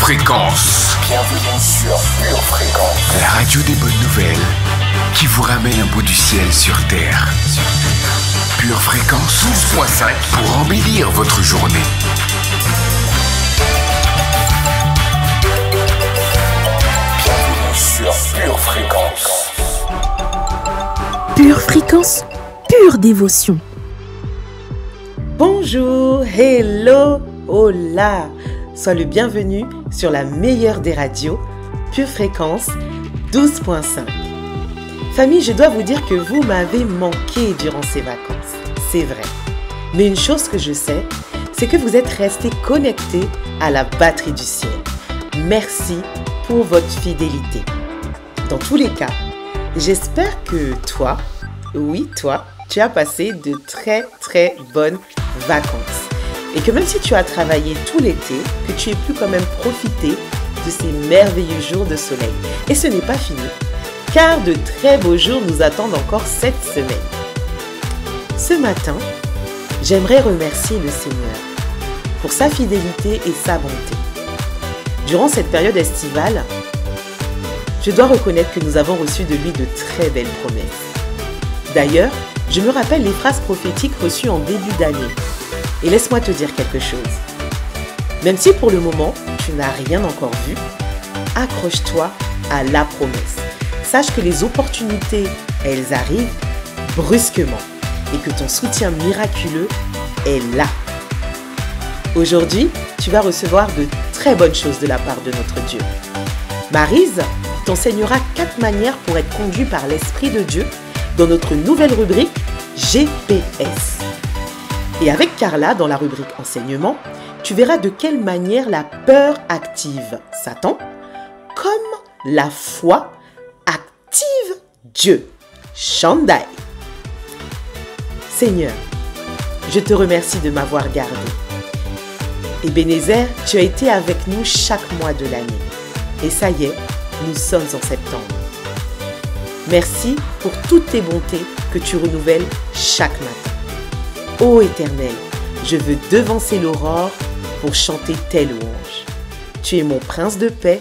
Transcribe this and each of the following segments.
Fréquence. Bienvenue sur Pure Fréquence. La radio des bonnes nouvelles qui vous ramène un bout du ciel sur Terre. Pure Fréquence 12.5 pour embellir votre journée. Bienvenue sur Pure Fréquence. Pure Fréquence, pure dévotion. Bonjour, hello, hola. Sois le bienvenu sur la meilleure des radios, Pure Fréquence 12.5. Famille, je dois vous dire que vous m'avez manqué durant ces vacances. C'est vrai. Mais une chose que je sais, c'est que vous êtes restés connectés à la batterie du ciel. Merci pour votre fidélité. Dans tous les cas, j'espère que toi, oui toi, tu as passé de très très bonnes vacances. Et que même si tu as travaillé tout l'été, que tu aies pu quand même profiter de ces merveilleux jours de soleil. Et ce n'est pas fini, car de très beaux jours nous attendent encore cette semaine. Ce matin, j'aimerais remercier le Seigneur pour sa fidélité et sa bonté. Durant cette période estivale, je dois reconnaître que nous avons reçu de lui de très belles promesses. D'ailleurs, je me rappelle les phrases prophétiques reçues en début d'année. Et laisse-moi te dire quelque chose. Même si pour le moment, tu n'as rien encore vu, accroche-toi à la promesse. Sache que les opportunités, elles arrivent brusquement et que ton soutien miraculeux est là. Aujourd'hui, tu vas recevoir de très bonnes choses de la part de notre Dieu. Maryse t'enseignera 4 manières pour être conduit par l'Esprit de Dieu dans notre nouvelle rubrique GPS. Et avec Carla, dans la rubrique enseignement, tu verras de quelle manière la peur active Satan, comme la foi active Dieu. Shandai. Seigneur, je te remercie de m'avoir gardé. Ebenezer, tu as été avec nous chaque mois de l'année. Et ça y est, nous sommes en septembre. Merci pour toutes tes bontés que tu renouvelles chaque matin. Ô Éternel, je veux devancer l'aurore pour chanter tes louanges. Tu es mon prince de paix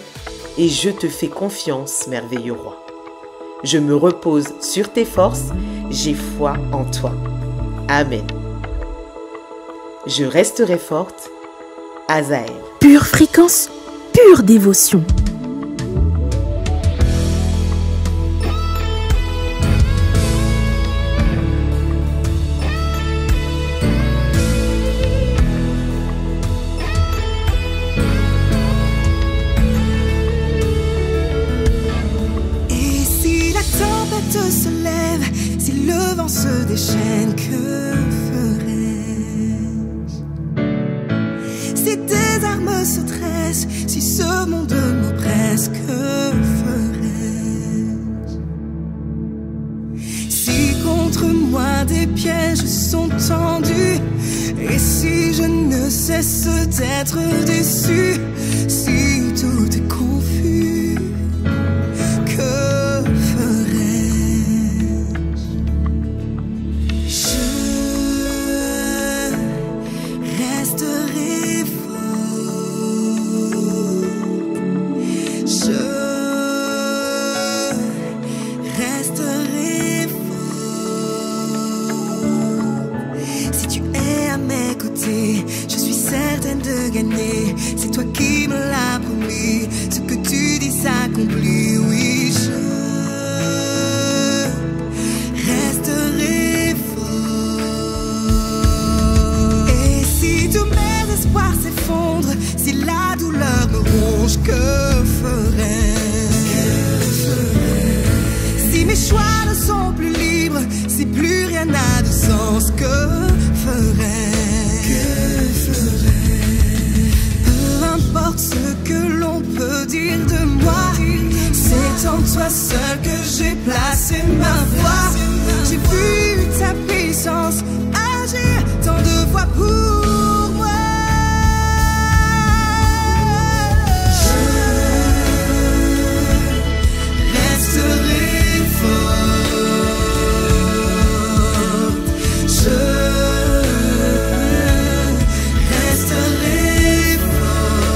et je te fais confiance, merveilleux roi. Je me repose sur tes forces, j'ai foi en toi. Amen. Je resterai forte, Azaël. Pure Fréquence, pure dévotion. Se lève, si le vent se déchaîne, que ferais-je? Si tes armes se tressent, si ce monde m'oppresse, que ferais-je? Si contre moi des pièges sont tendus, et si je ne cesse d'être déçu, si tout est confus, c'est toi qui me l'as promis, ce que tu dis s'accomplit, oui, je resterai fort. Et si tous mes espoirs s'effondrent, si la douleur me ronge, que ferais-je? Si mes choix ne sont plus libres, si plus rien n'a de sens, que ferais-je? Importe ce que l'on peut dire de moi, c'est en toi seul que j'ai placé ma foi. J'ai vu ta puissance agir tant de fois pour moi. Je resterai fort. Je resterai fort.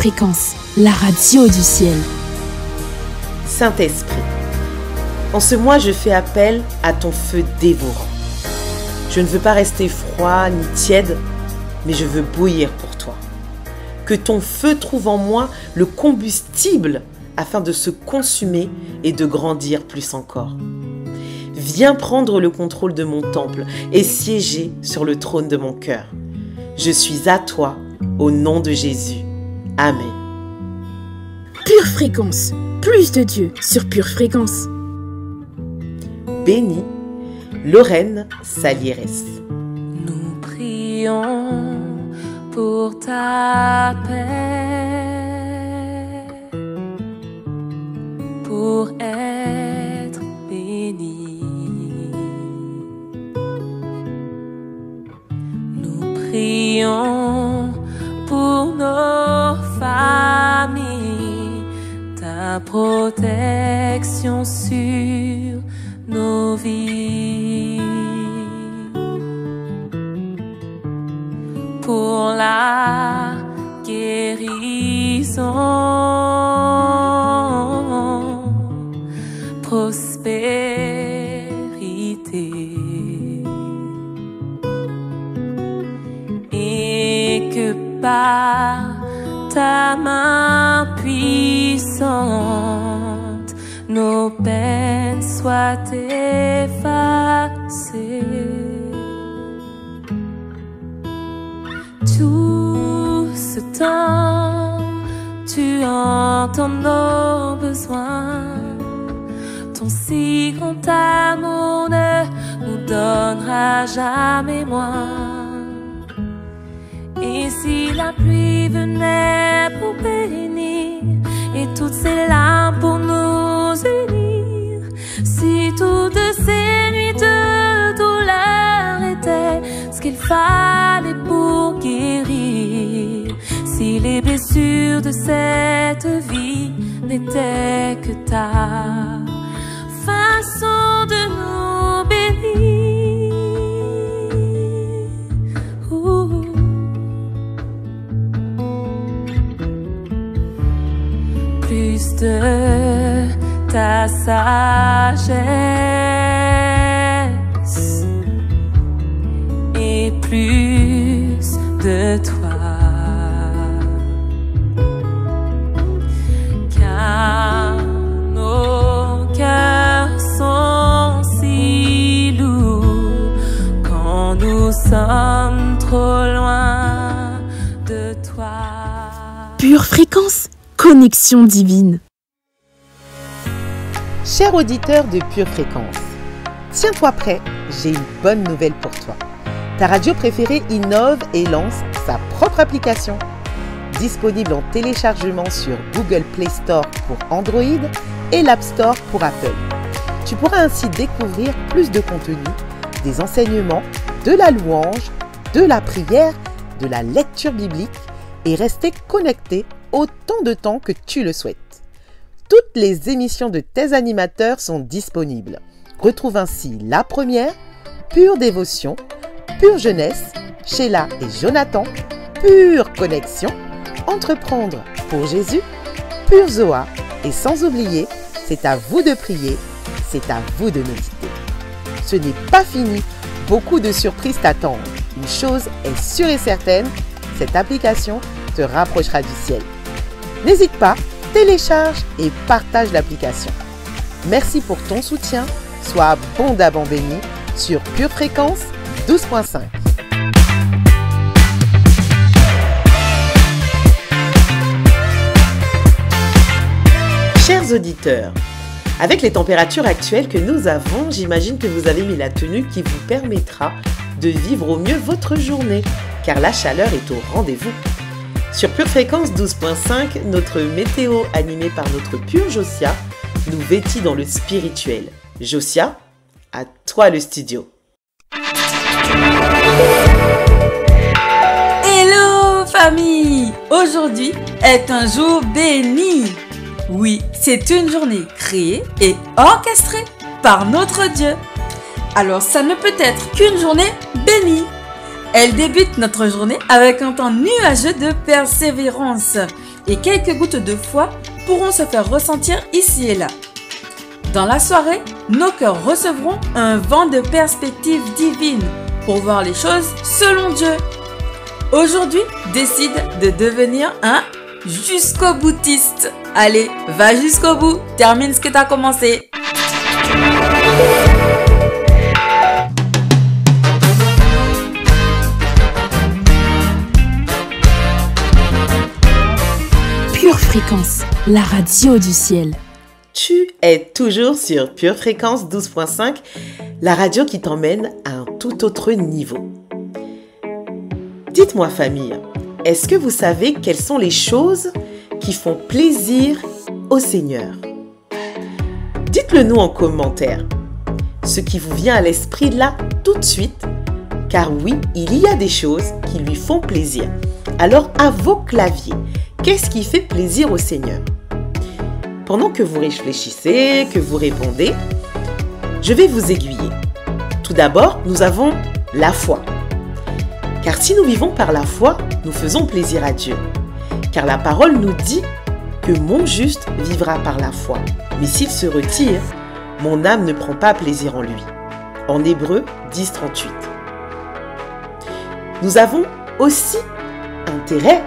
Fréquence, la radio du ciel. Saint-Esprit, en ce mois, je fais appel à ton feu dévorant. Je ne veux pas rester froid ni tiède, mais je veux bouillir pour toi. Que ton feu trouve en moi le combustible afin de se consumer et de grandir plus encore. Viens prendre le contrôle de mon temple et siéger sur le trône de mon cœur. Je suis à toi, au nom de Jésus. Amen. Pure Fréquence, plus de Dieu sur Pure Fréquence. Béni, Lorraine Salieres. Nous prions pour ta paix, pour être béni. Nous prions pour nos familles, ta protection sur nos vies. Pour la guérison, prospérité, et que par ta main puissante, nos peines soient effacées. Tout ce temps, tu entends nos besoins. Ton si grand amour ne nous donnera jamais moins. Et si la pluie venait pour bénir, et toutes ces larmes pour nous unir, si toutes ces nuits de douleur étaient ce qu'il fallait pour guérir, si les blessures de cette vie n'étaient que ta façon de nous bénir, plus de ta sagesse et plus de toi, car nos cœurs sont si lourds quand nous sommes trop loin de toi. Pure Fréquence, connexion divine. Chers auditeurs de Pure Fréquence, tiens-toi prêt, j'ai une bonne nouvelle pour toi. Ta radio préférée innove et lance sa propre application. Disponible en téléchargement sur Google Play Store pour Android et l'App Store pour Apple. Tu pourras ainsi découvrir plus de contenu, des enseignements, de la louange, de la prière, de la lecture biblique et rester connecté autant de temps que tu le souhaites. Toutes les émissions de tes animateurs sont disponibles. Retrouve ainsi La Première, Pure Dévotion, Pure Jeunesse, Sheila et Jonathan, Pure Connexion, Entreprendre pour Jésus, Pure Zoa et sans oublier, c'est à vous de prier, c'est à vous de méditer. Ce n'est pas fini, beaucoup de surprises t'attendent. Une chose est sûre et certaine, cette application te rapprochera du ciel. N'hésite pas, télécharge et partage l'application. Merci pour ton soutien, sois abondamment béni sur Pure Fréquence 12.5. Chers auditeurs, avec les températures actuelles que nous avons, j'imagine que vous avez mis la tenue qui vous permettra de vivre au mieux votre journée, car la chaleur est au rendez-vous. Sur Pure Fréquence 12.5, notre météo animée par notre Pure Josia nous vêtit dans le spirituel. Josia, à toi le studio. Hello famille! Aujourd'hui est un jour béni. Oui, c'est une journée créée et orchestrée par notre Dieu. Alors ça ne peut être qu'une journée bénie. Elle débute notre journée avec un temps nuageux de persévérance et quelques gouttes de foi pourront se faire ressentir ici et là. Dans la soirée, nos cœurs recevront un vent de perspective divine pour voir les choses selon Dieu. Aujourd'hui, décide de devenir un jusqu'au boutiste. Allez, va jusqu'au bout, termine ce que tu as commencé. Pure Fréquence, la radio du ciel. Tu es toujours sur Pure Fréquence 12.5, la radio qui t'emmène à un tout autre niveau. Dites-moi famille, est-ce que vous savez quelles sont les choses qui font plaisir au Seigneur? Dites-le nous en commentaire, ce qui vous vient à l'esprit là tout de suite, car oui, il y a des choses qui lui font plaisir. Alors à vos claviers, qu'est-ce qui fait plaisir au Seigneur? Pendant que vous réfléchissez, que vous répondez, je vais vous aiguiller. Tout d'abord, nous avons la foi. Car si nous vivons par la foi, nous faisons plaisir à Dieu. Car la parole nous dit que mon juste vivra par la foi. Mais s'il se retire, mon âme ne prend pas plaisir en lui. En Hébreux 10:38. Nous avons aussi intérêt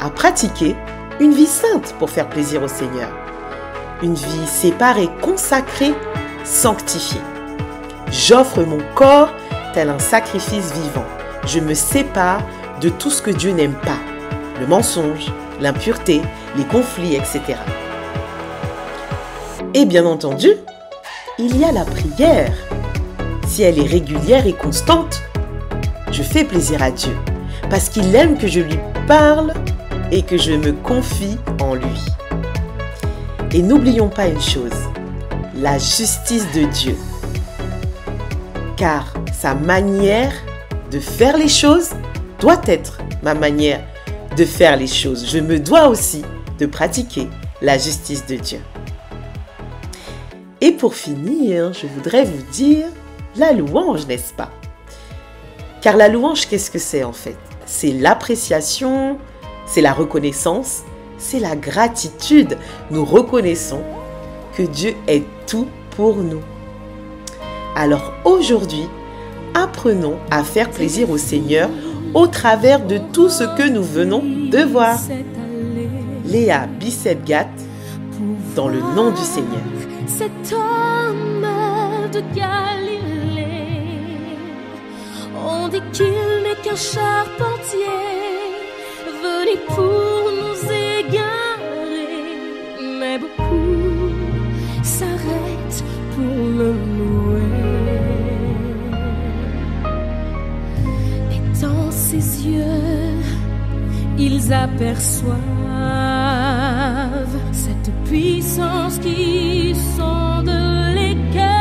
à pratiquer une vie sainte pour faire plaisir au Seigneur. Une vie séparée, consacrée, sanctifiée. J'offre mon corps tel un sacrifice vivant. Je me sépare de tout ce que Dieu n'aime pas. Le mensonge, l'impureté, les conflits, etc. Et bien entendu, il y a la prière. Si elle est régulière et constante, je fais plaisir à Dieu. Parce qu'il aime que je lui parle et que je me confie en lui. Et n'oublions pas une chose, la justice de Dieu. Car sa manière de faire les choses doit être ma manière de faire les choses. Je me dois aussi de pratiquer la justice de Dieu. Et pour finir, je voudrais vous dire la louange, n'est-ce pas? Car la louange, qu'est-ce que c'est en fait? C'est l'appréciation, c'est la reconnaissance, c'est la gratitude. Nous reconnaissons que Dieu est tout pour nous. Alors aujourd'hui, apprenons à faire plaisir au Seigneur au travers de tout ce que nous venons de voir. Léa Bicep-Gat, dans le nom du Seigneur. Cet homme de Galilée, on dit qu'il n'est qu'un charpentier venu pour nous égarer, mais beaucoup s'arrêtent pour le louer. Et dans ses yeux, ils aperçoivent cette puissance qui sonde les cœurs.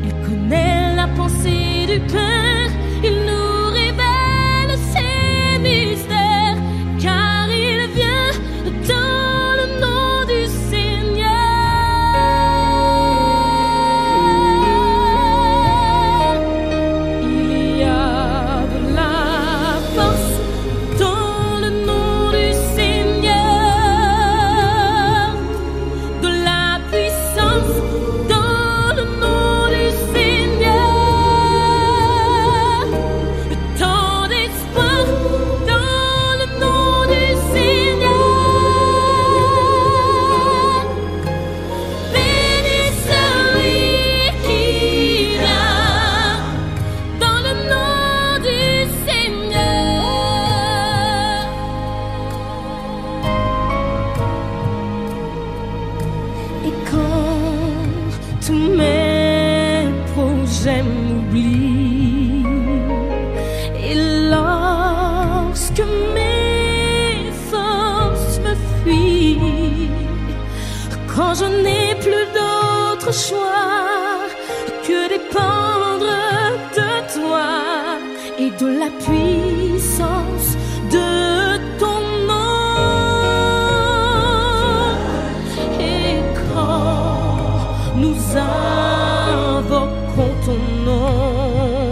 Il connaît la pensée du Père, il nous révèle ses mystères, car il vient dans le nom du Seigneur. Il y a de la force dans le nom du Seigneur, de la puissance dans le nom du Seigneur, tant d'espoir dans le nom du Seigneur. Béni celui qui vient dans le nom du Seigneur. Et quand tous mes projets m'oublient, et lorsque mes forces me fuient, quand je n'ai plus d'autre choix que dépendre de toi et de la puissance de ton nom, et quand nous invoquons ton nom,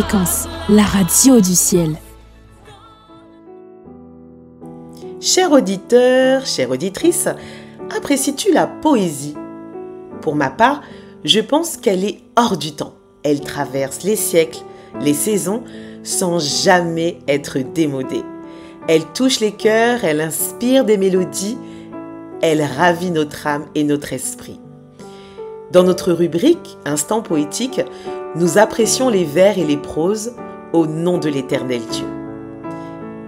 Fréquence, la radio du ciel. Chers auditeurs, chères auditrices, apprécies-tu la poésie? Pour ma part, je pense qu'elle est hors du temps. Elle traverse les siècles, les saisons, sans jamais être démodée. Elle touche les cœurs, elle inspire des mélodies, elle ravit notre âme et notre esprit. Dans notre rubrique « Instant poétique », nous apprécions les vers et les proses au nom de l'Éternel Dieu.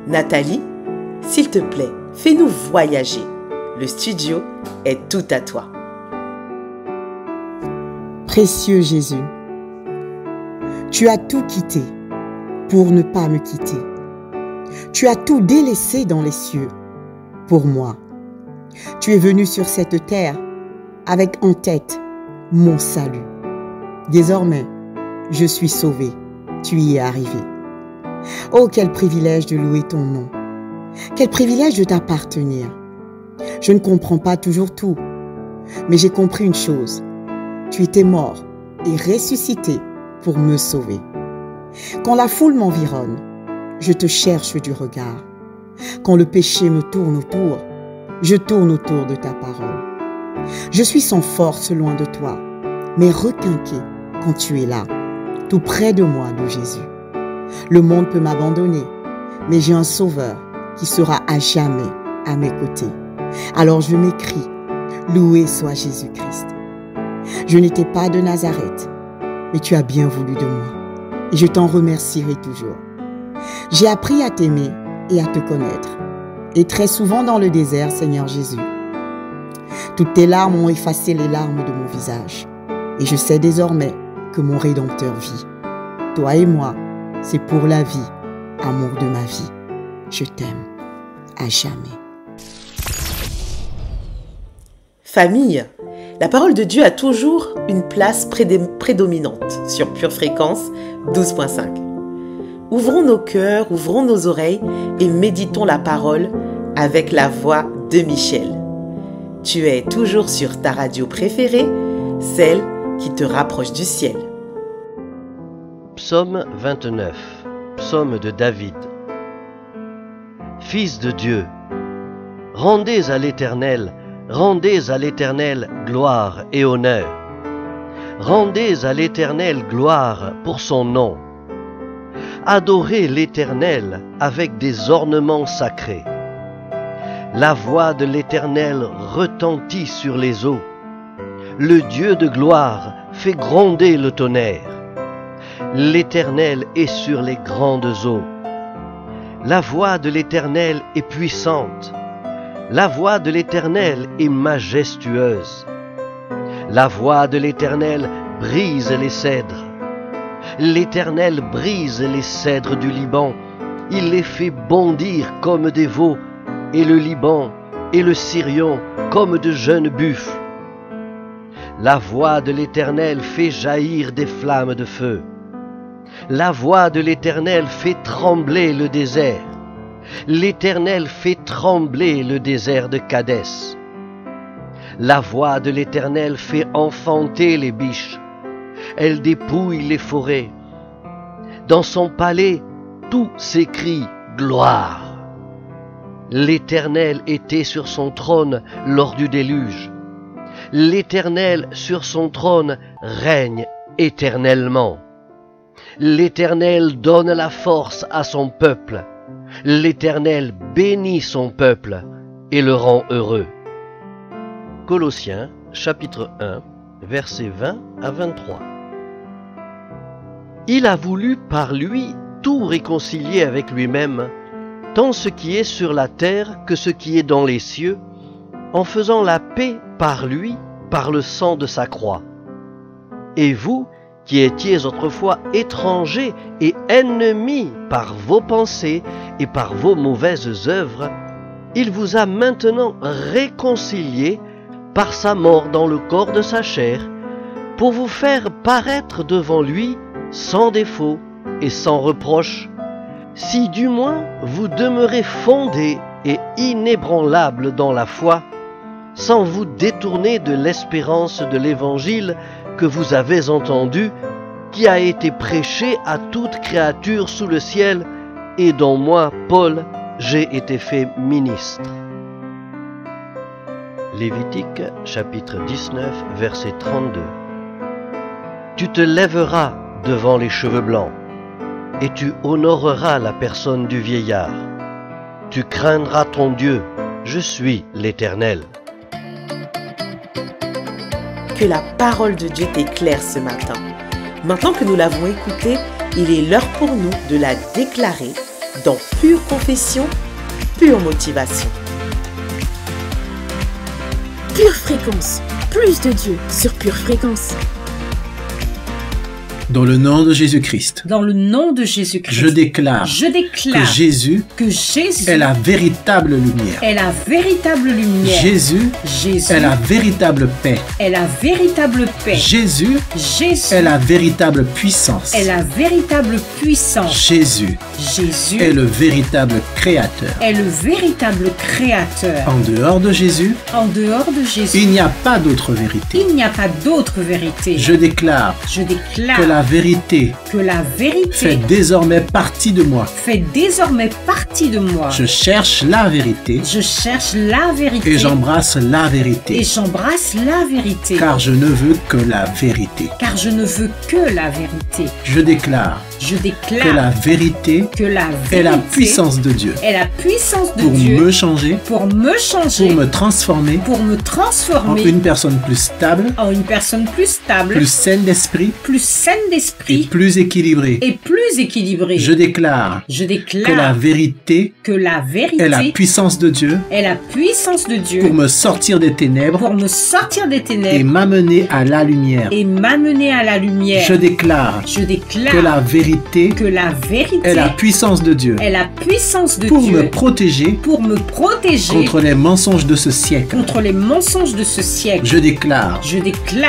Nathalie, s'il te plaît, fais-nous voyager. Le studio est tout à toi. Précieux Jésus, tu as tout quitté pour ne pas me quitter. Tu as tout délaissé dans les cieux pour moi. Tu es venu sur cette terre avec en tête mon salut. Désormais, je suis sauvé. Tu y es arrivé. Oh, quel privilège de louer ton nom. Quel privilège de t'appartenir. Je ne comprends pas toujours tout, mais j'ai compris une chose. Tu étais mort et ressuscité pour me sauver. Quand la foule m'environne, je te cherche du regard. Quand le péché me tourne autour, je tourne autour de ta parole. Je suis sans force loin de toi, mais requinqué quand tu es là, tout près de moi, de Jésus. Le monde peut m'abandonner, mais j'ai un sauveur qui sera à jamais à mes côtés. Alors je m'écrie, loué soit Jésus-Christ. Je n'étais pas de Nazareth, mais tu as bien voulu de moi, et je t'en remercierai toujours. J'ai appris à t'aimer et à te connaître, et très souvent dans le désert, Seigneur Jésus. Toutes tes larmes ont effacé les larmes de mon visage, et je sais désormais que mon Rédempteur vit. Toi et moi, c'est pour la vie, amour de ma vie. Je t'aime à jamais. Famille, la parole de Dieu a toujours une place prédominante sur Pure Fréquence 12.5. Ouvrons nos cœurs, ouvrons nos oreilles et méditons la parole avec la voix de Michel. Tu es toujours sur ta radio préférée, celle qui te rapproche du ciel. Psaume 29, psaume de David. Fils de Dieu, rendez à l'Éternel gloire et honneur. Rendez à l'Éternel gloire pour son nom. Adorez l'Éternel avec des ornements sacrés. La voix de l'Éternel retentit sur les eaux. Le Dieu de gloire fait gronder le tonnerre. L'Éternel est sur les grandes eaux. La voix de l'Éternel est puissante. La voix de l'Éternel est majestueuse. La voix de l'Éternel brise les cèdres. L'Éternel brise les cèdres du Liban. Il les fait bondir comme des veaux, et le Liban et le Sirion comme de jeunes buffles. La voix de l'Éternel fait jaillir des flammes de feu. La voix de l'Éternel fait trembler le désert. L'Éternel fait trembler le désert de Kadès. La voix de l'Éternel fait enfanter les biches. Elle dépouille les forêts. Dans son palais, tout s'écrie gloire. L'Éternel était sur son trône lors du déluge. L'Éternel sur son trône règne éternellement. L'Éternel donne la force à son peuple. L'Éternel bénit son peuple et le rend heureux. Colossiens, chapitre 1, versets 20 à 23. Il a voulu par lui tout réconcilier avec lui-même, tant ce qui est sur la terre que ce qui est dans les cieux, en faisant la paix par lui, par le sang de sa croix. Et vous, qui étiez autrefois étrangers et ennemis par vos pensées et par vos mauvaises œuvres, il vous a maintenant réconciliés par sa mort dans le corps de sa chair, pour vous faire paraître devant lui sans défaut et sans reproche, si du moins vous demeurez fondés et inébranlables dans la foi, sans vous détourner de l'espérance de l'Évangile que vous avez entendu qui a été prêché à toute créature sous le ciel, et dont moi, Paul, j'ai été fait ministre. Lévitique chapitre 19 verset 32. Tu te lèveras devant les cheveux blancs, et tu honoreras la personne du vieillard. Tu craindras ton Dieu, je suis l'Éternel. Que la parole de Dieu t'éclaire ce matin. Maintenant que nous l'avons écoutée, il est l'heure pour nous de la déclarer dans pure confession, pure motivation. Pure Fréquence, plus de Dieu sur Pure Fréquence. Dans le nom de Jésus-Christ. Dans le nom de Jésus-Christ. Je déclare que Jésus est la véritable lumière. Est la véritable lumière. Jésus est la véritable paix. Est la véritable paix. Jésus est la véritable puissance. Est la véritable puissance. Jésus est le véritable créateur. Est le véritable créateur. En dehors de Jésus, il n'y a pas d'autre vérité. Il n'y a pas d'autre vérité. Je déclare que la vérité fait désormais partie de moi. Je cherche la vérité. Et j'embrasse la vérité. Car je ne veux que la vérité. Je déclare que la vérité est la puissance de Dieu. Pour me changer, pour me transformer en une personne plus stable, plus saine d'esprit, et plus équilibrée. Je déclare que la vérité est la puissance de Dieu pour me sortir des ténèbres et m'amener à la lumière. Je déclare que la vérité est la puissance de Dieu pour me protéger contre les mensonges de ce siècle. Je déclare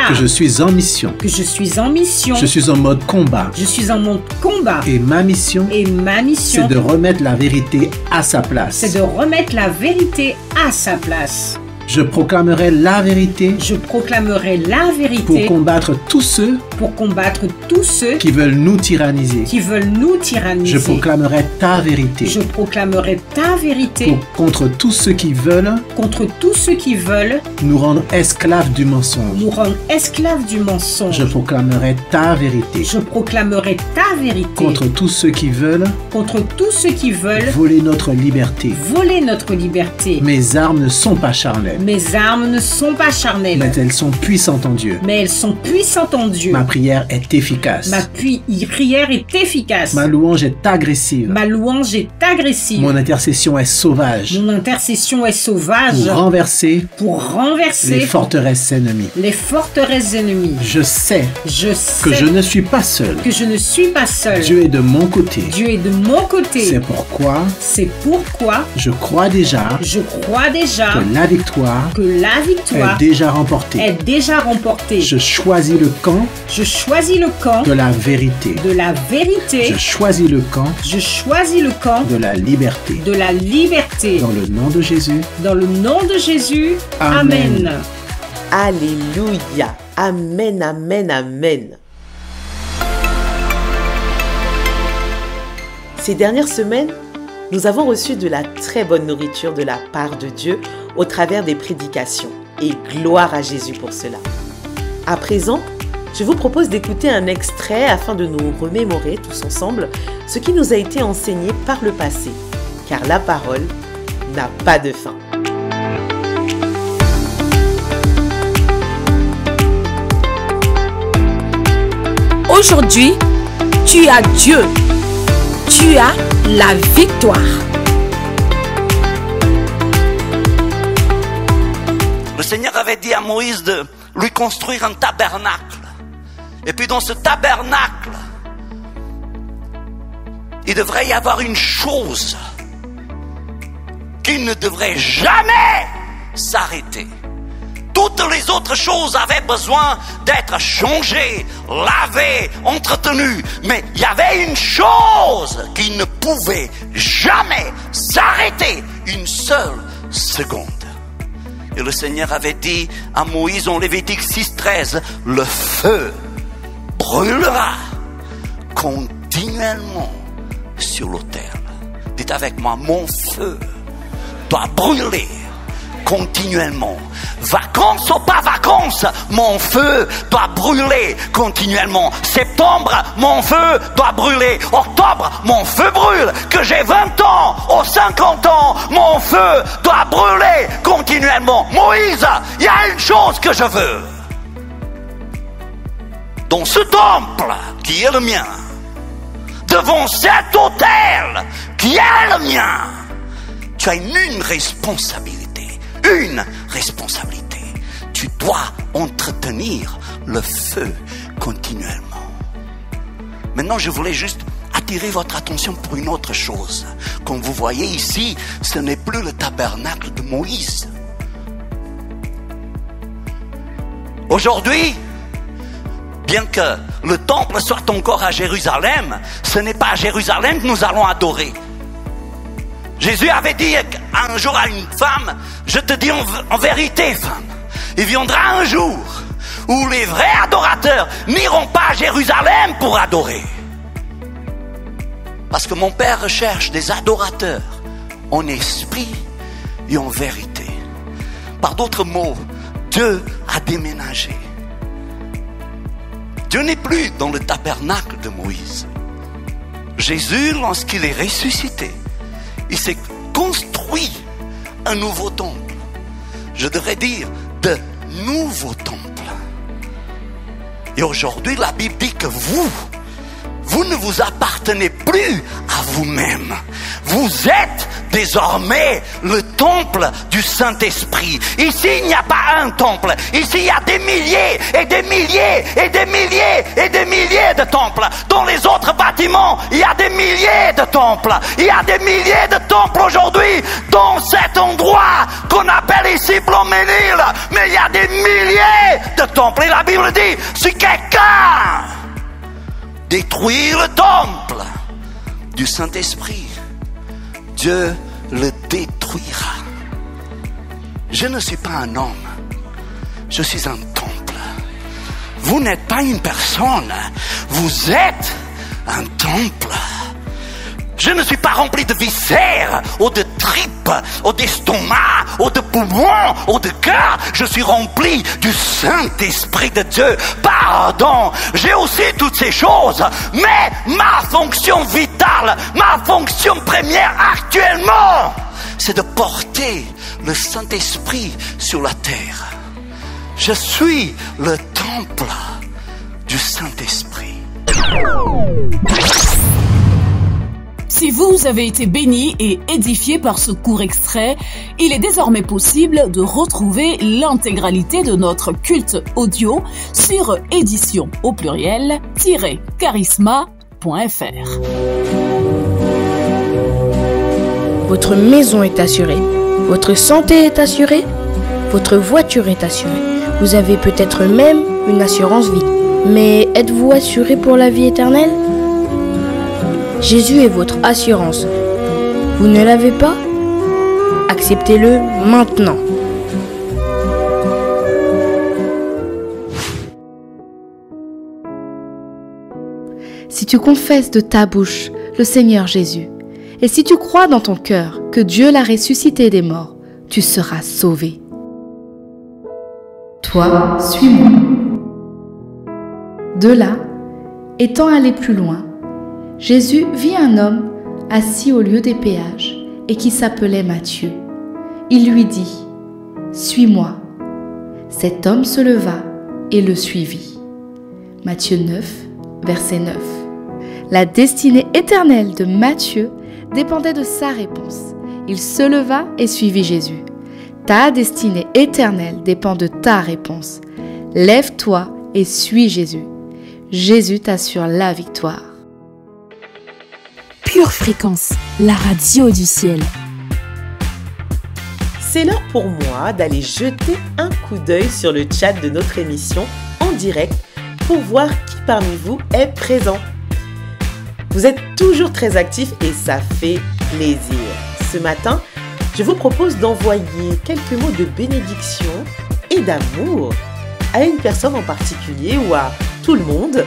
que je suis en mission. Je suis en mode combat. Et ma mission, c'est de remettre la vérité à sa place. Je proclamerai la vérité. Pour combattre tous ceux qui veulent nous tyranniser. Je proclamerai ta vérité. Contre tous ceux qui veulent nous rendre esclaves du mensonge. Je proclamerai ta vérité. Contre tous ceux qui veulent voler notre liberté. Mes armes ne sont pas charnelles. Mais elles sont puissantes en Dieu. Ma prière est efficace. Ma louange est agressive. Mon intercession est sauvage. Pour renverser les forteresses ennemies. Je sais que je ne suis pas seul. Dieu est de mon côté. C'est pourquoi je crois déjà que la victoire est déjà remportée. Je choisis le camp de la vérité. Je choisis le camp de la liberté. Dans le nom de Jésus. Amen. Alléluia. Amen, amen, amen. Ces dernières semaines, nous avons reçu de la très bonne nourriture de la part de Dieu au travers des prédications. Et gloire à Jésus pour cela. À présent, je vous propose d'écouter un extrait afin de nous remémorer tous ensemble ce qui nous a été enseigné par le passé. Car la parole n'a pas de fin. Aujourd'hui, tu as Dieu. Tu as la victoire. Le Seigneur avait dit à Moïse de lui construire un tabernacle. Et puis dans ce tabernacle, il devrait y avoir une chose qui ne devrait jamais s'arrêter. Toutes les autres choses avaient besoin d'être changées, lavées, entretenues. Mais il y avait une chose qui ne pouvait jamais s'arrêter une seule seconde. Et le Seigneur avait dit à Moïse en Lévitique 6:13, le feu brûlera continuellement sur l'autel. Dites avec moi, mon feu doit brûler continuellement. Vacances ou pas vacances, mon feu doit brûler continuellement. Septembre, mon feu doit brûler. Octobre, mon feu brûle. Que j'ai 20 ans ou 50 ans, mon feu doit brûler continuellement. Moïse, il y a une chose que je veux. Dans ce temple qui est le mien, devant cet autel qui est le mien, tu as une responsabilité. Une responsabilité. Tu dois entretenir le feu continuellement. Maintenant, je voulais juste attirer votre attention pour une autre chose. Comme vous voyez ici, ce n'est plus le tabernacle de Moïse. Aujourd'hui, bien que le temple soit encore à Jérusalem, ce n'est pas à Jérusalem que nous allons adorer. Jésus avait dit un jour à une femme, je te dis en vérité, femme, il viendra un jour où les vrais adorateurs n'iront pas à Jérusalem pour adorer. Parce que mon Père recherche des adorateurs en esprit et en vérité. Par d'autres mots, Dieu a déménagé. Dieu n'est plus dans le tabernacle de Moïse. Jésus, lorsqu'il est ressuscité, il s'est construit un nouveau temple. Je devrais dire de nouveaux temples. Et aujourd'hui, la Bible dit que vous ne vous appartenez plus à vous-même. Vous êtes désormais le temple du Saint-Esprit. Ici, il n'y a pas un temple. Ici, il y a des milliers et des milliers et des milliers et des milliers de temples. Dans les autres bâtiments, il y a des milliers de temples. Il y a des milliers de temples aujourd'hui dans cet endroit qu'on appelle ici Bloménil. Mais il y a des milliers de temples. Et la Bible dit, si quelqu'un détruit le temple du Saint-Esprit, Dieu le détruira. Je ne suis pas un homme, je suis un temple. Vous n'êtes pas une personne, vous êtes un temple. Je ne suis pas rempli de viscères, ou de tripes, ou d'estomac, ou de poumons, ou de cœur. Je suis rempli du Saint-Esprit de Dieu. Pardon, j'ai aussi toutes ces choses. Mais ma fonction vitale, ma fonction première actuellement, c'est de porter le Saint-Esprit sur la terre. Je suis le temple du Saint-Esprit. Si vous avez été béni et édifié par ce court extrait, il est désormais possible de retrouver l'intégralité de notre culte audio sur édition au pluriel-charisma.fr. Votre maison est assurée, votre santé est assurée, votre voiture est assurée. Vous avez peut-être même une assurance vie. Mais êtes-vous assuré pour la vie éternelle ? Jésus est votre assurance. Vous ne l'avez pas ? Acceptez-le maintenant. Si tu confesses de ta bouche le Seigneur Jésus, et si tu crois dans ton cœur que Dieu l'a ressuscité des morts, tu seras sauvé. Toi, suis-moi. De là, étant allé plus loin, Jésus vit un homme assis au lieu des péages et qui s'appelait Matthieu. Il lui dit « Suis-moi ». Cet homme se leva et le suivit. Matthieu 9, verset 9. La destinée éternelle de Matthieu dépendait de sa réponse. Il se leva et suivit Jésus. Ta destinée éternelle dépend de ta réponse. Lève-toi et suis Jésus. Jésus t'assure la victoire. Pure Fréquence, la radio du ciel. C'est l'heure pour moi d'aller jeter un coup d'œil sur le chat de notre émission en direct pour voir qui parmi vous est présent. Vous êtes toujours très actifs et ça fait plaisir. Ce matin, je vous propose d'envoyer quelques mots de bénédiction et d'amour à une personne en particulier ou à tout le monde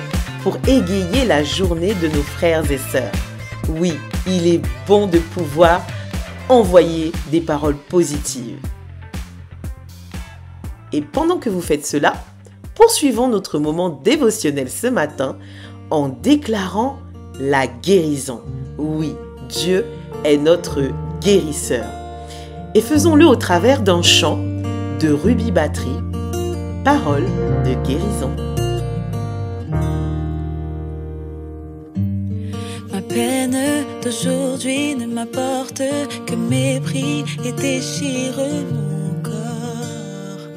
pour égayer la journée de nos frères et sœurs. Oui, il est bon de pouvoir envoyer des paroles positives. Et pendant que vous faites cela, poursuivons notre moment dévotionnel ce matin en déclarant la guérison. Oui, Dieu est notre guérisseur. Et faisons-le au travers d'un chant de Ruby Battery, paroles de guérison. Ma peine d'aujourd'hui ne m'apporte que mépris et déchire mon corps.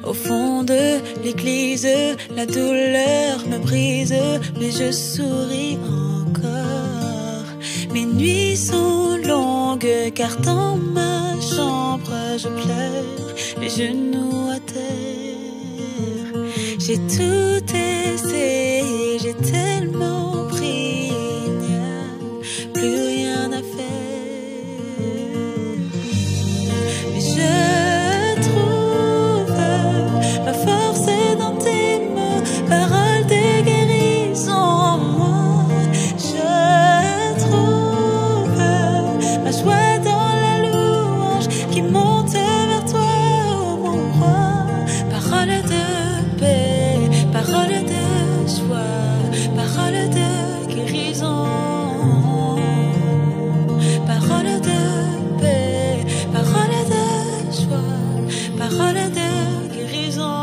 Au fond de l'église, la douleur me brise, mais je souris encore. Mes nuits sont longues car dans ma chambre je pleure, les genoux à terre. J'ai tout essayé, j'ai tellement pris, il n'y a plus rien à faire. Mais je trouve ma force dans tes mots, paroles de guérison en moi. Je trouve ma joie dans la louange qui monte vers toi, oh mon roi. Parole de paix, parole de joie, parole de guérison. Parole de paix, parole de joie, parole de guérison.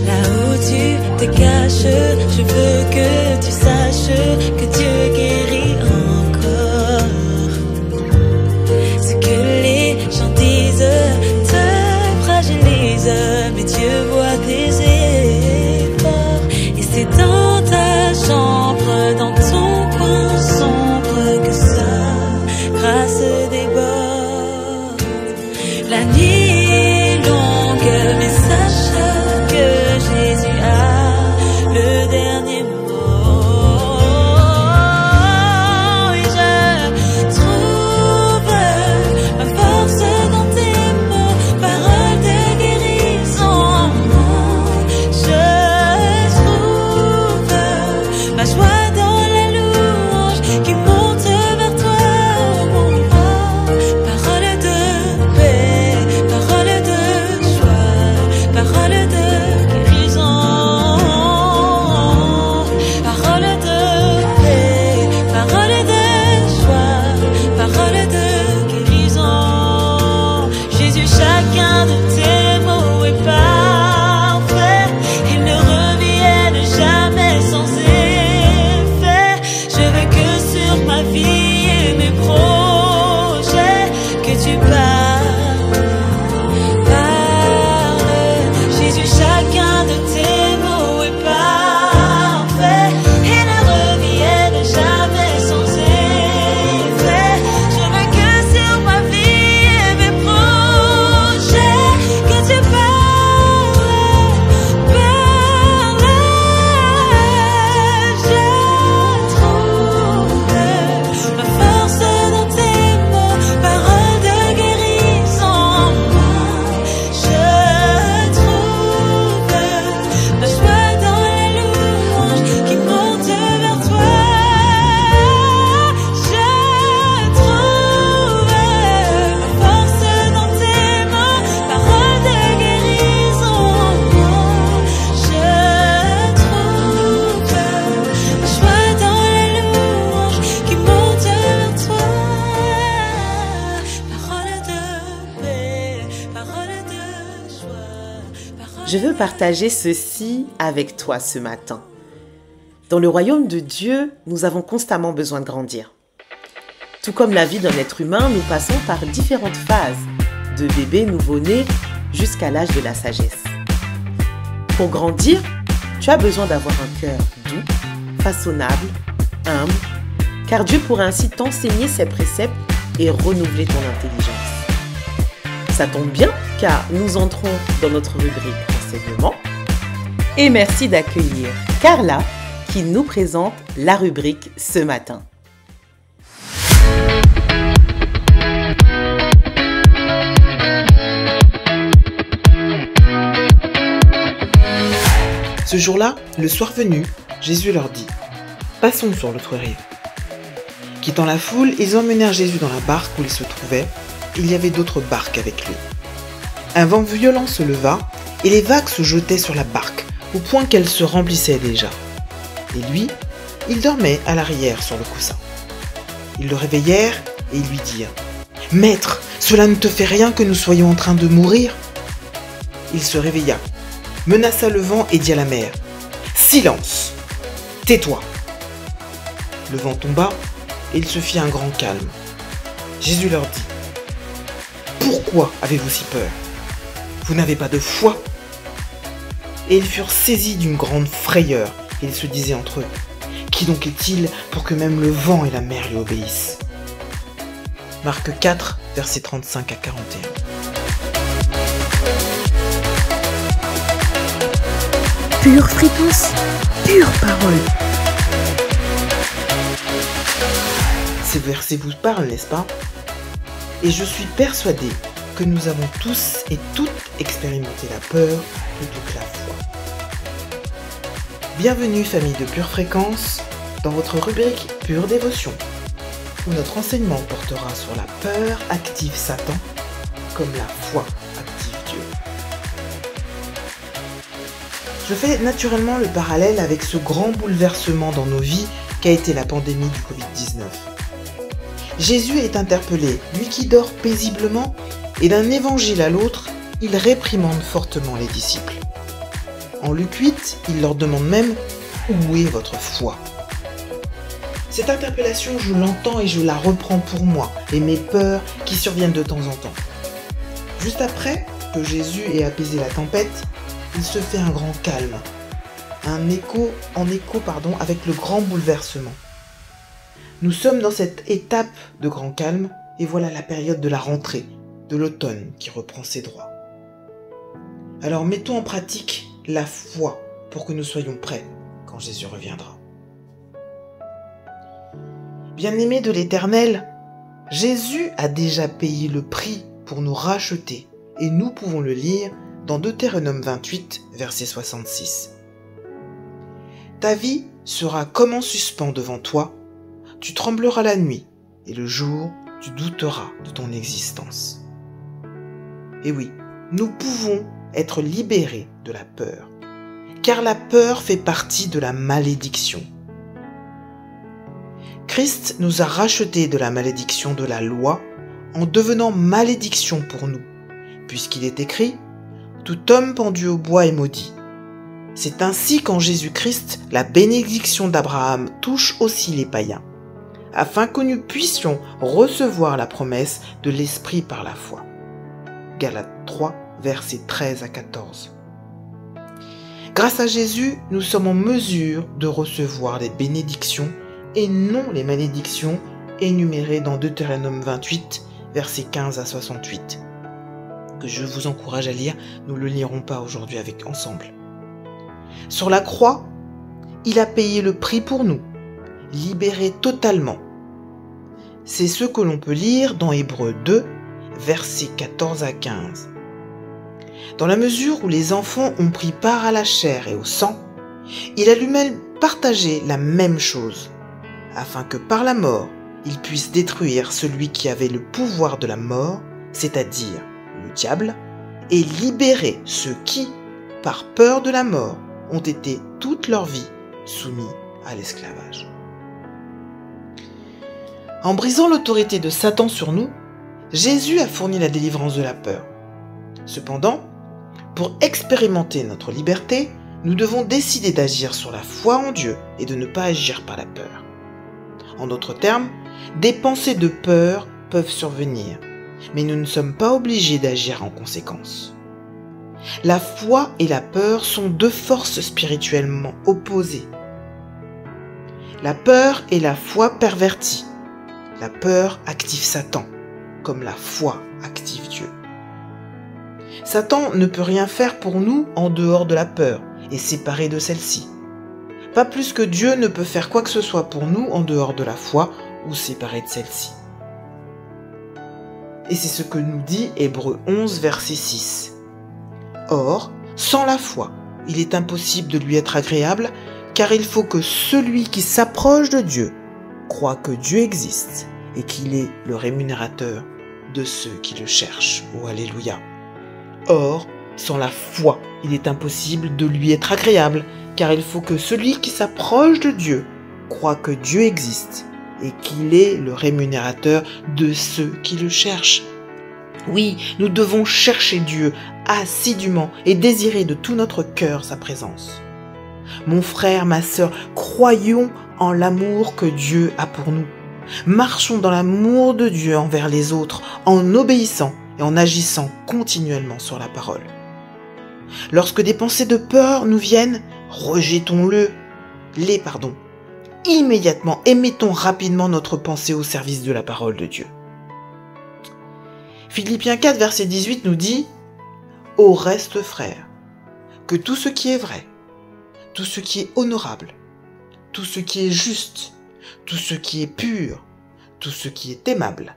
Là où tu te caches, je veux que tu saches que Dieu guérit encore. Ce que les gens disent te fragilise, mais Dieu voit tes efforts. Et c'est dans ta chambre, dans ton coin sombre, que sa grâce déborde. La nuit est longue, mais sache que Jésus a le dernier mot. Et je trouve ma force dans tes mots, paroles de guérison en moi. Je trouve ma joie dans la louange qui monte vers toi, oh mon roi. Parole de paix, parole de joie, parole de guérison. Parole de paix, parole de joie, parole de guérison. Jésus, chacun de tes mots est parfait. Ils ne reviennent jamais sans effet. Je veux que sur ma vie et mes projets, que tu parles. Jésus, chacun de tes mots est parfait. Ils ne reviennent jamais sans effet. Je veux que sur ma vie et mes projets, que tu parles. Je trouve ma force dans tes mots, paroles de guérison en moi. Je trouve ma joie dans la louange qui monte vers toi. Je trouve ma force dans tes mots, paroles de guérison en moi. Je trouve ma joie dans la louange qui monte vers toi. Parole de paix, parole de joie, parole. Je veux partager ceci avec toi ce matin. Dans le royaume de Dieu, nous avons constamment besoin de grandir. Tout comme la vie d'un être humain, nous passons par différentes phases, de bébé nouveau-né jusqu'à l'âge de la sagesse. Pour grandir, tu as besoin d'avoir un cœur doux, façonnable, humble, car Dieu pourra ainsi t'enseigner ses préceptes et renouveler ton intelligence. Ça tombe bien, car nous entrons dans notre rubrique enseignement. Et merci d'accueillir Carla qui nous présente la rubrique ce matin. Ce jour-là, le soir venu, Jésus leur dit « Passons sur l'autre rive ». Quittant la foule, ils emmenèrent Jésus dans la barque où il se trouvait. Il y avait d'autres barques avec lui. Un vent violent se leva et les vagues se jetaient sur la barque, au point qu'elle se remplissait déjà. Et lui, il dormait à l'arrière sur le coussin. Ils le réveillèrent et ils lui dirent « Maître, cela ne te fait rien que nous soyons en train de mourir ?» Il se réveilla, menaça le vent et dit à la mer « Silence, tais-toi !» Le vent tomba et il se fit un grand calme. Jésus leur dit « Pourquoi avez-vous si peur? Vous n'avez pas de foi ?» Et ils furent saisis d'une grande frayeur et ils se disaient entre eux « Qui donc est-il pour que même le vent et la mer lui obéissent ?» Marc 4, versets 35 à 41. Pure fréquence, pure parole. Ces versets vous parlent, n'est-ce pas? Et je suis persuadé que nous avons tous et toutes expérimenté la peur plutôt que la foi. Bienvenue famille de Pure Fréquence dans votre rubrique Pure Dévotion, où notre enseignement portera sur la peur active Satan comme la foi active Dieu. Je fais naturellement le parallèle avec ce grand bouleversement dans nos vies qu'a été la pandémie du Covid-19. Jésus est interpellé, lui qui dort paisiblement, et d'un évangile à l'autre, il réprimande fortement les disciples. En Luc 8, il leur demande même « Où est votre foi ?» Cette interpellation, je l'entends et je la reprends pour moi et mes peurs qui surviennent de temps en temps. Juste après que Jésus ait apaisé la tempête, il se fait un grand calme, en écho avec le grand bouleversement. Nous sommes dans cette étape de grand calme et voilà la période de la rentrée, de l'automne qui reprend ses droits. Alors mettons en pratique la foi pour que nous soyons prêts quand Jésus reviendra. Bien-aimés de l'Éternel, Jésus a déjà payé le prix pour nous racheter et nous pouvons le lire dans Deutéronome 28, verset 66. Ta vie sera comme en suspens devant toi, tu trembleras la nuit et le jour tu douteras de ton existence. Et oui, nous pouvons être libérés de la peur, car la peur fait partie de la malédiction. Christ nous a rachetés de la malédiction de la loi en devenant malédiction pour nous, puisqu'il est écrit « Tout homme pendu au bois est maudit ». C'est ainsi qu'en Jésus-Christ, la bénédiction d'Abraham touche aussi les païens, afin que nous puissions recevoir la promesse de l'Esprit par la foi. Galates 3, versets 13 à 14. Grâce à Jésus, nous sommes en mesure de recevoir les bénédictions et non les malédictions énumérées dans Deutéronome 28, versets 15 à 68, que je vous encourage à lire, nous ne le lirons pas aujourd'hui ensemble. Sur la croix, il a payé le prix pour nous, libéré totalement. C'est ce que l'on peut lire dans Hébreux 2, versets 14 à 15. Dans la mesure où les enfants ont pris part à la chair et au sang, il a lui-même partagé la même chose, afin que par la mort, il puisse détruire celui qui avait le pouvoir de la mort, c'est-à-dire le diable, et libérer ceux qui, par peur de la mort, ont été toute leur vie soumis à l'esclavage. En brisant l'autorité de Satan sur nous, Jésus a fourni la délivrance de la peur. Cependant, pour expérimenter notre liberté, nous devons décider d'agir sur la foi en Dieu et de ne pas agir par la peur. En d'autres termes, des pensées de peur peuvent survenir, mais nous ne sommes pas obligés d'agir en conséquence. La foi et la peur sont deux forces spirituellement opposées. La peur est la foi pervertie. La peur active Satan, comme la foi active Dieu. Satan ne peut rien faire pour nous en dehors de la peur et séparé de celle-ci. Pas plus que Dieu ne peut faire quoi que ce soit pour nous en dehors de la foi ou séparé de celle-ci. Et c'est ce que nous dit Hébreux 11, verset 6. Or, sans la foi, il est impossible de lui être agréable, car il faut que celui qui s'approche de Dieu croit que Dieu existe et qu'il est le rémunérateur de ceux qui le cherchent. Oh, alléluia. Or, sans la foi, il est impossible de lui être agréable, car il faut que celui qui s'approche de Dieu croit que Dieu existe et qu'il est le rémunérateur de ceux qui le cherchent. Oui, nous devons chercher Dieu assidûment et désirer de tout notre cœur sa présence. Mon frère, ma sœur, croyons en l'amour que Dieu a pour nous. Marchons dans l'amour de Dieu envers les autres, en obéissant et en agissant continuellement sur la parole. Lorsque des pensées de peur nous viennent, rejetons-les, immédiatement et mettons rapidement notre pensée au service de la parole de Dieu. Philippiens 4, verset 18 nous dit « Au reste, frères, que tout ce qui est vrai, tout ce qui est honorable, tout ce qui est juste, tout ce qui est pur, tout ce qui est aimable,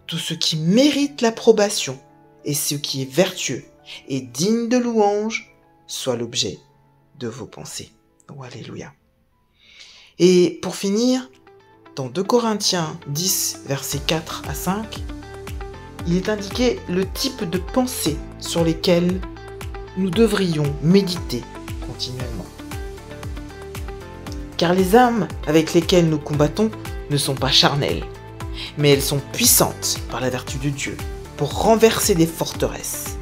tout ce qui mérite l'approbation et ce qui est vertueux et digne de louange, soit l'objet de vos pensées. » Oh, alléluia. Et pour finir, dans 2 Corinthiens 10, versets 4 à 5, il est indiqué le type de pensées sur lesquelles nous devrions méditer continuellement. Car les âmes avec lesquelles nous combattons ne sont pas charnelles, mais elles sont puissantes par la vertu de Dieu pour renverser des forteresses.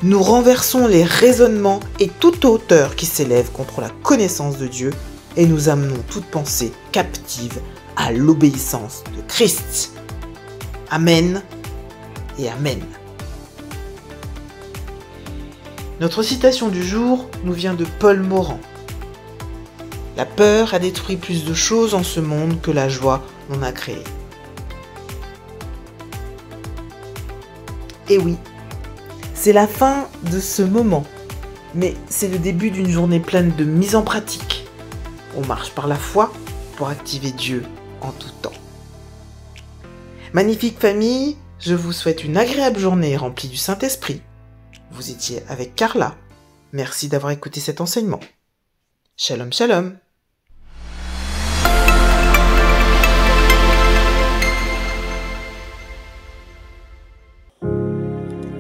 Nous renversons les raisonnements et toute hauteur qui s'élève contre la connaissance de Dieu et nous amenons toute pensée captive à l'obéissance de Christ. Amen et Amen. Notre citation du jour nous vient de Paul Morand. La peur a détruit plus de choses en ce monde que la joie en a créé. Et oui, c'est la fin de ce moment, mais c'est le début d'une journée pleine de mise en pratique. On marche par la foi pour activer Dieu en tout temps. Magnifique famille, je vous souhaite une agréable journée remplie du Saint-Esprit. Vous étiez avec Carla. Merci d'avoir écouté cet enseignement. Shalom, shalom.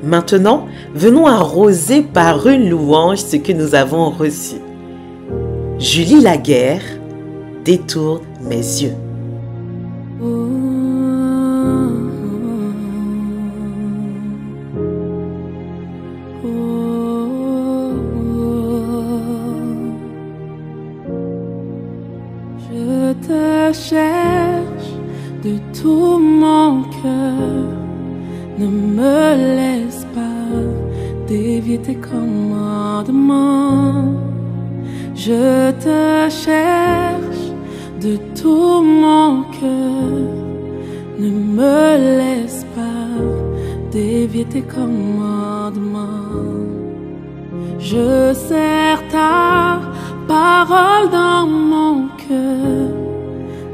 Maintenant, venons arroser par une louange ce que nous avons reçu. Julie Laguerre, détourne mes yeux. Je te cherche de tout mon cœur. Ne me laisse pas dévier tes commandements. Je te cherche de tout mon cœur. Ne me laisse pas dévier tes commandements. Je serre ta parole dans mon cœur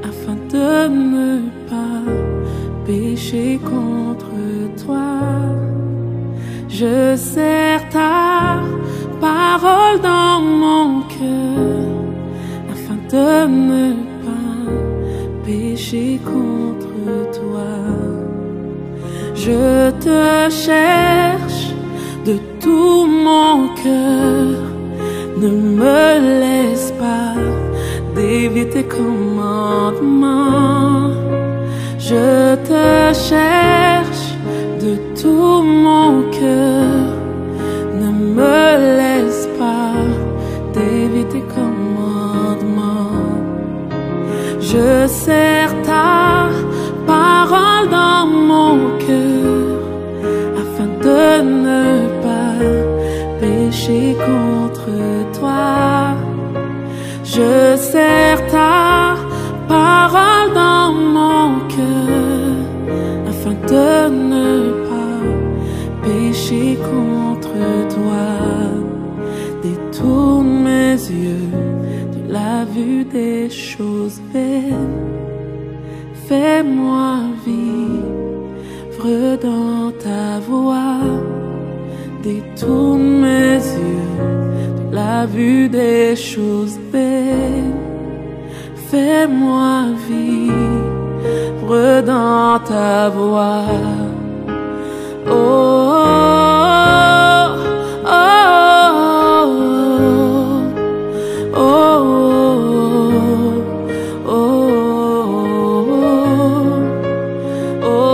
afin de ne pas pécher contre toi. Je serre ta parole dans mon cœur afin de ne pas pécher contre toi. Je te cherche de tout mon cœur. Ne me laisse pas dévier tes commandements. Je te cherche de tout mon cœur. Ne me laisse pas dévier tes commandements. Je serre ta parole dans mon cœur afin de ne pas pécher contre toi. Je serre ta parole dans mon cœur afin de ne pas pécher contre toi. Détourne mes yeux de la vue des choses vaines. Fais-moi vivre dans ta voie. Détourne mes yeux de la vue des choses belles. Fais-moi vivre dans ta voix. Oh, oh, oh, oh, oh,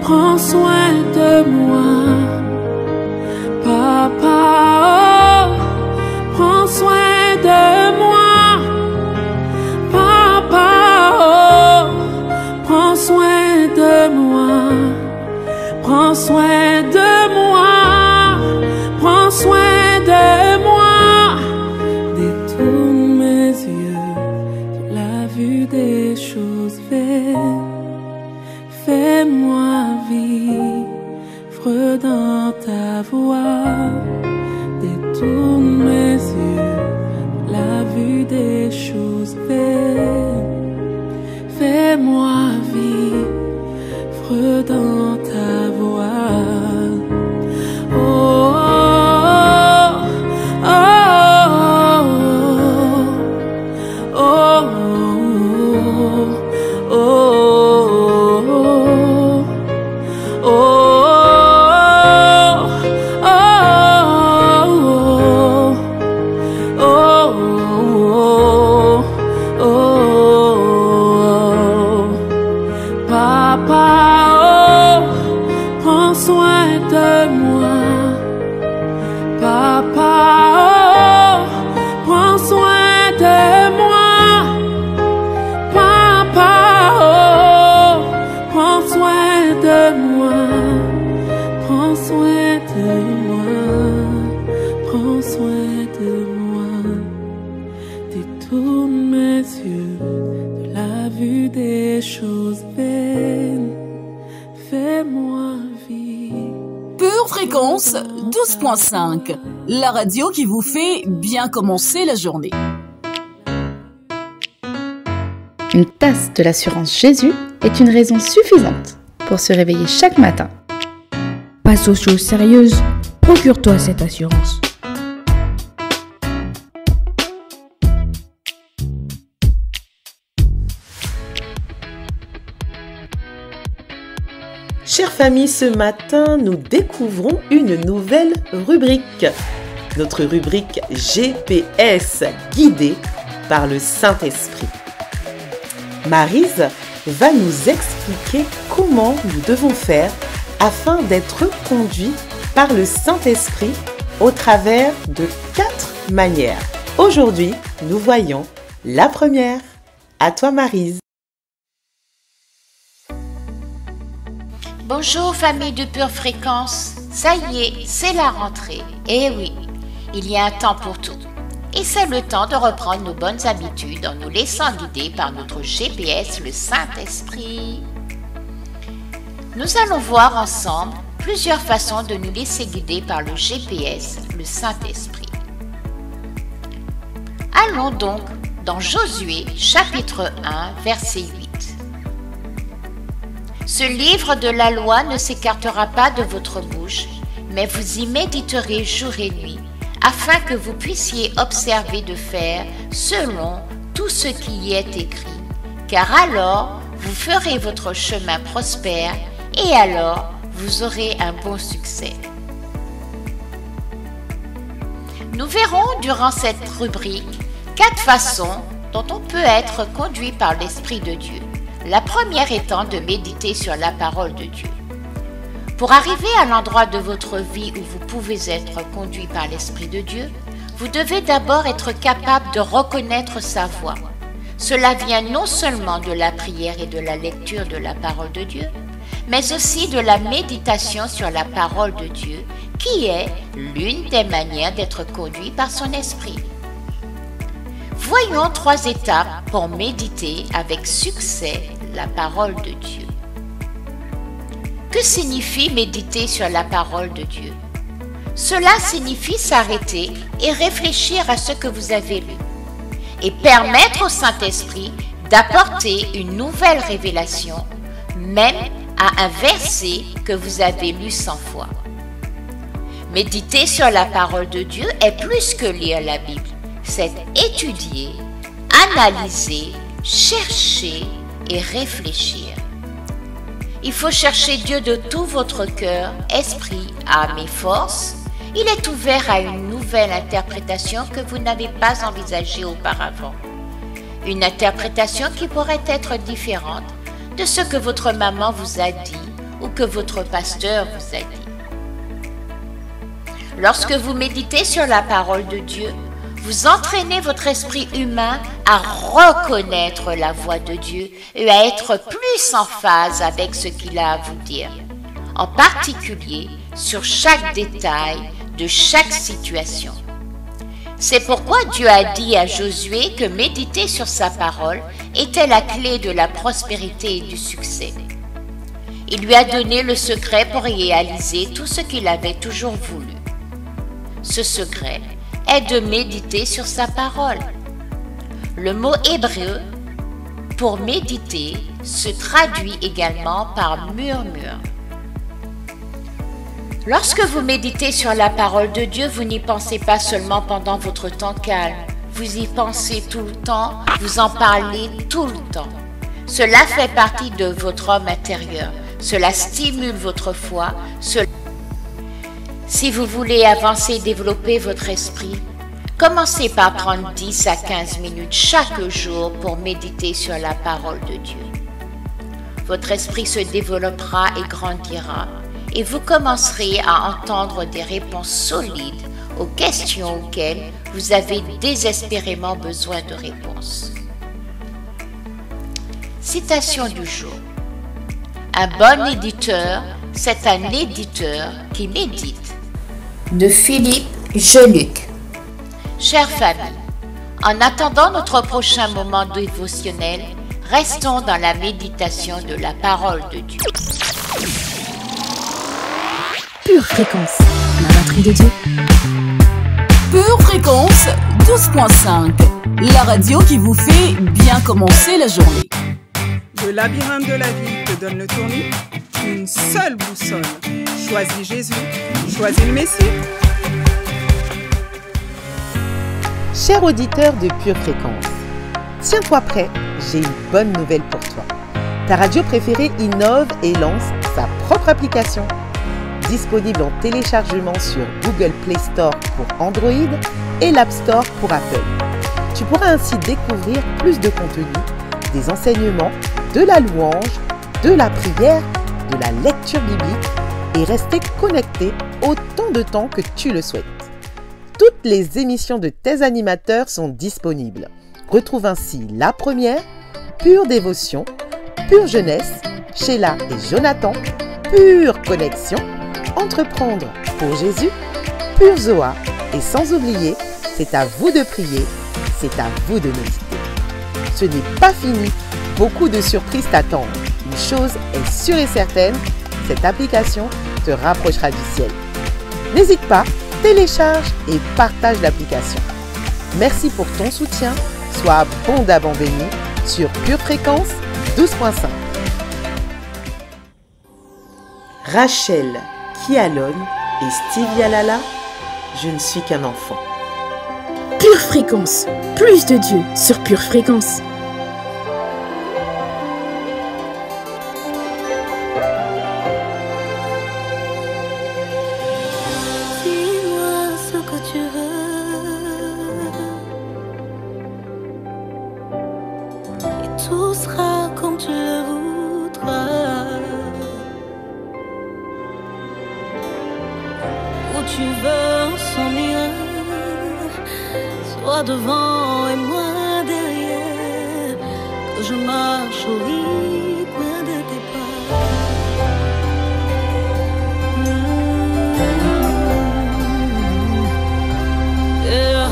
prends soin de moi. Papa, oh, prends soin de moi. Papa, oh, prends soin de moi. Prends soin de moi. Prends soin de moi. Détourne mes yeux de la vue des choses belles. Fais-moi vivre dans ta voix. Détourne mes yeux de la vue des choses belles. Fais-moi vivre dans ta voix. Oh, oh, oh, oh, oh, oh, oh, Fréquence 12.5, la radio qui vous fait bien commencer la journée. Une tasse de l'assurance Jésus est une raison suffisante pour se réveiller chaque matin. Passe aux choses sérieuses, procure-toi cette assurance. Chère famille, ce matin, nous découvrons une nouvelle rubrique. Notre rubrique GPS, guidée par le Saint-Esprit. Maryse va nous expliquer comment nous devons faire afin d'être conduits par le Saint-Esprit au travers de 4 manières. Aujourd'hui, nous voyons la première. À toi, Maryse. Bonjour famille de Pure Fréquence, ça y est, c'est la rentrée. Eh oui, il y a un temps pour tout. Et c'est le temps de reprendre nos bonnes habitudes en nous laissant guider par notre GPS, le Saint-Esprit. Nous allons voir ensemble plusieurs façons de nous laisser guider par le GPS, le Saint-Esprit. Allons donc dans Josué chapitre 1, verset 8. Ce livre de la loi ne s'écartera pas de votre bouche, mais vous y méditerez jour et nuit, afin que vous puissiez observer de faire selon tout ce qui y est écrit. Car alors, vous ferez votre chemin prospère, et alors, vous aurez un bon succès. Nous verrons durant cette rubrique 4 façons dont on peut être conduit par l'Esprit de Dieu. La première étant de méditer sur la parole de Dieu. Pour arriver à l'endroit de votre vie où vous pouvez être conduit par l'Esprit de Dieu, vous devez d'abord être capable de reconnaître sa voix. Cela vient non seulement de la prière et de la lecture de la parole de Dieu, mais aussi de la méditation sur la parole de Dieu, qui est l'une des manières d'être conduit par son Esprit. Voyons 3 étapes pour méditer avec succès la parole de Que signifie méditer sur la parole de Dieu? Cela signifie s'arrêter et réfléchir à ce que vous avez lu et permettre au Saint-Esprit d'apporter une nouvelle révélation, même à un verset que vous avez lu 100 fois. Méditer sur la parole de Dieu est plus que lire la Bible. C'est étudier, analyser, chercher et réfléchir. Il faut chercher Dieu de tout votre cœur, esprit, âme et force. Il est ouvert à une nouvelle interprétation que vous n'avez pas envisagée auparavant. Une interprétation qui pourrait être différente de ce que votre maman vous a dit ou que votre pasteur vous a dit. Lorsque vous méditez sur la parole de Dieu, vous entraînez votre esprit humain à reconnaître la voix de Dieu et à être plus en phase avec ce qu'il a à vous dire, en particulier sur chaque détail de chaque situation. C'est pourquoi Dieu a dit à Josué que méditer sur sa parole était la clé de la prospérité et du succès. Il lui a donné le secret pour réaliser tout ce qu'il avait toujours voulu. Ce secret est de méditer sur sa parole. Le mot hébreu pour méditer se traduit également par murmure. Lorsque vous méditez sur la parole de Dieu, vous n'y pensez pas seulement pendant votre temps calme. Vous y pensez tout le temps, vous en parlez tout le temps. Cela fait partie de votre homme intérieur. Cela stimule votre foi. Si vous voulez avancer et développer votre esprit, commencez par prendre 10 à 15 minutes chaque jour pour méditer sur la parole de Dieu. Votre esprit se développera et grandira. Et vous commencerez à entendre des réponses solides aux questions auxquelles vous avez désespérément besoin de réponses. Citation du jour. Un bon éditeur, c'est un éditeur qui médite. De Philippe Geluc. Chère famille, en attendant notre prochain moment dévotionnel, restons dans la méditation de la parole de Dieu. Pure Fréquence, la batterie de Dieu. Pure Fréquence 12.5, la radio qui vous fait bien commencer la journée. Le labyrinthe de la vie te donne le tournis, une seule boussole. Choisis Jésus, choisis le Messie. Cher auditeur de Pure Fréquence, tiens-toi prêt, j'ai une bonne nouvelle pour toi. Ta radio préférée innove et lance sa propre application. Disponible en téléchargement sur Google Play Store pour Android et l'App Store pour Apple. Tu pourras ainsi découvrir plus de contenu, des enseignements, de la louange, de la prière, de la lecture biblique et rester connecté autant de temps que tu le souhaites. Toutes les émissions de tes animateurs sont disponibles. Retrouve ainsi La Première, Pure Dévotion, Pure Jeunesse, Sheila et Jonathan, Pure Connexion, Entreprendre pour Jésus, Pure Zoa et sans oublier, c'est à vous de prier, c'est à vous de méditer. Ce n'est pas fini, beaucoup de surprises t'attendent. Une chose est sûre et certaine, cette application te rapprochera du ciel. N'hésite pas, télécharge et partage l'application. Merci pour ton soutien, sois abondamment béni sur Pure Fréquence 12.5. Rachel Kialon et Stevie Alala, je ne suis qu'un enfant. Pure Fréquence, plus de Dieu sur Pure Fréquence. Dis-moi ce que tu veux, et tout sera comme tu le voudras. Tu veux s'en ir, soit devant et moi derrière, que je marche au rythme de tes pas. Yeah.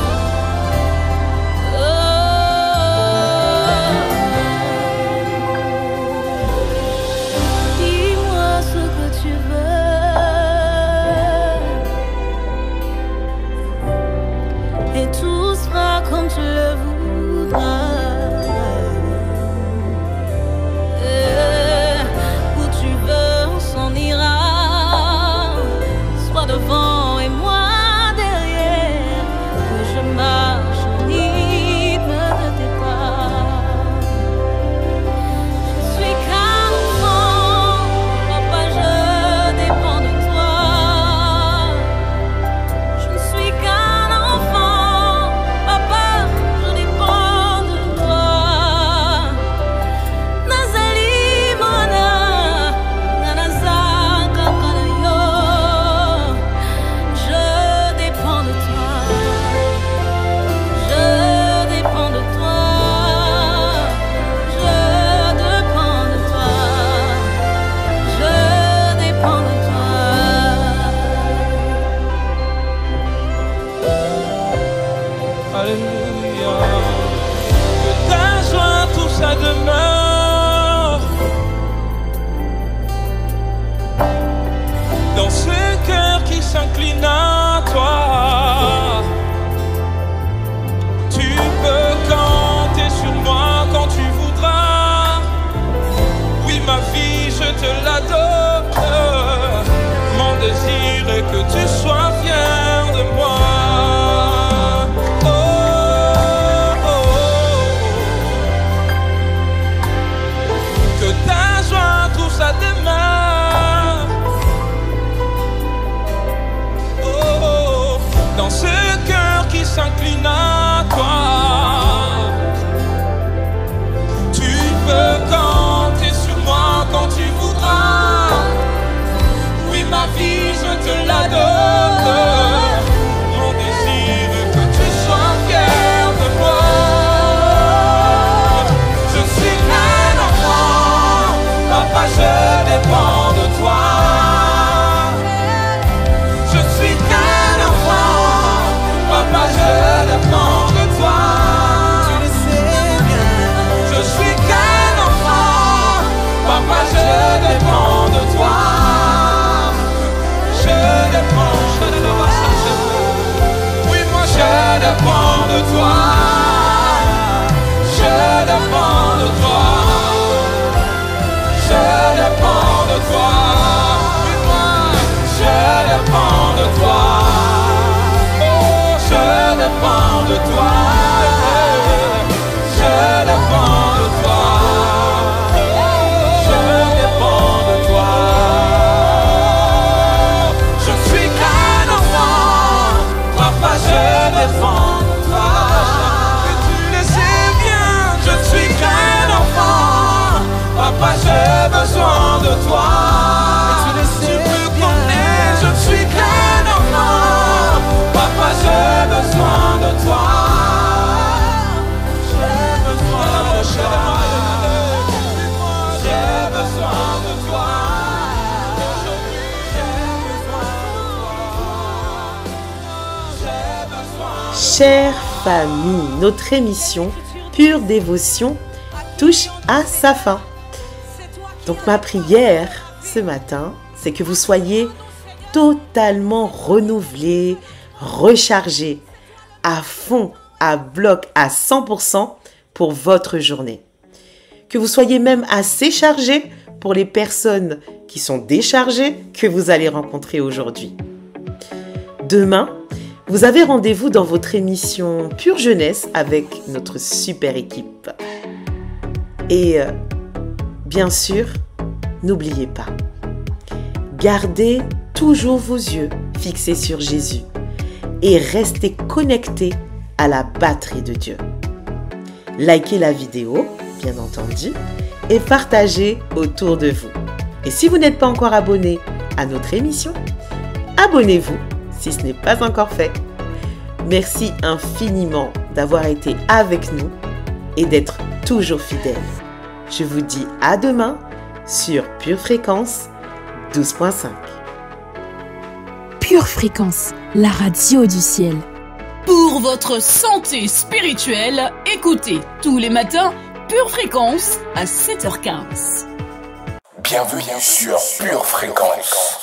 Dis-moi ce que tu veux. Chère famille, notre émission Pure Dévotion touche à sa fin. Donc ma prière ce matin, c'est que vous soyez totalement renouvelés, rechargés, à fond, à bloc, à 100% pour votre journée. Que vous soyez même assez chargés pour les personnes qui sont déchargées que vous allez rencontrer aujourd'hui. Demain, vous avez rendez-vous dans votre émission Pure Jeunesse avec notre super équipe. Et bien sûr, n'oubliez pas, gardez toujours vos yeux fixés sur Jésus et restez connectés à la batterie de Dieu. Likez la vidéo, bien entendu, et partagez autour de vous. Et si vous n'êtes pas encore abonné à notre émission, abonnez-vous si ce n'est pas encore fait. Merci infiniment d'avoir été avec nous et d'être toujours fidèles. Je vous dis à demain sur Pure Fréquence 12.5. Pure Fréquence, la radio du ciel. Pour votre santé spirituelle, écoutez tous les matins Pure Fréquence à 7h15. Bienvenue sur Pure Fréquence.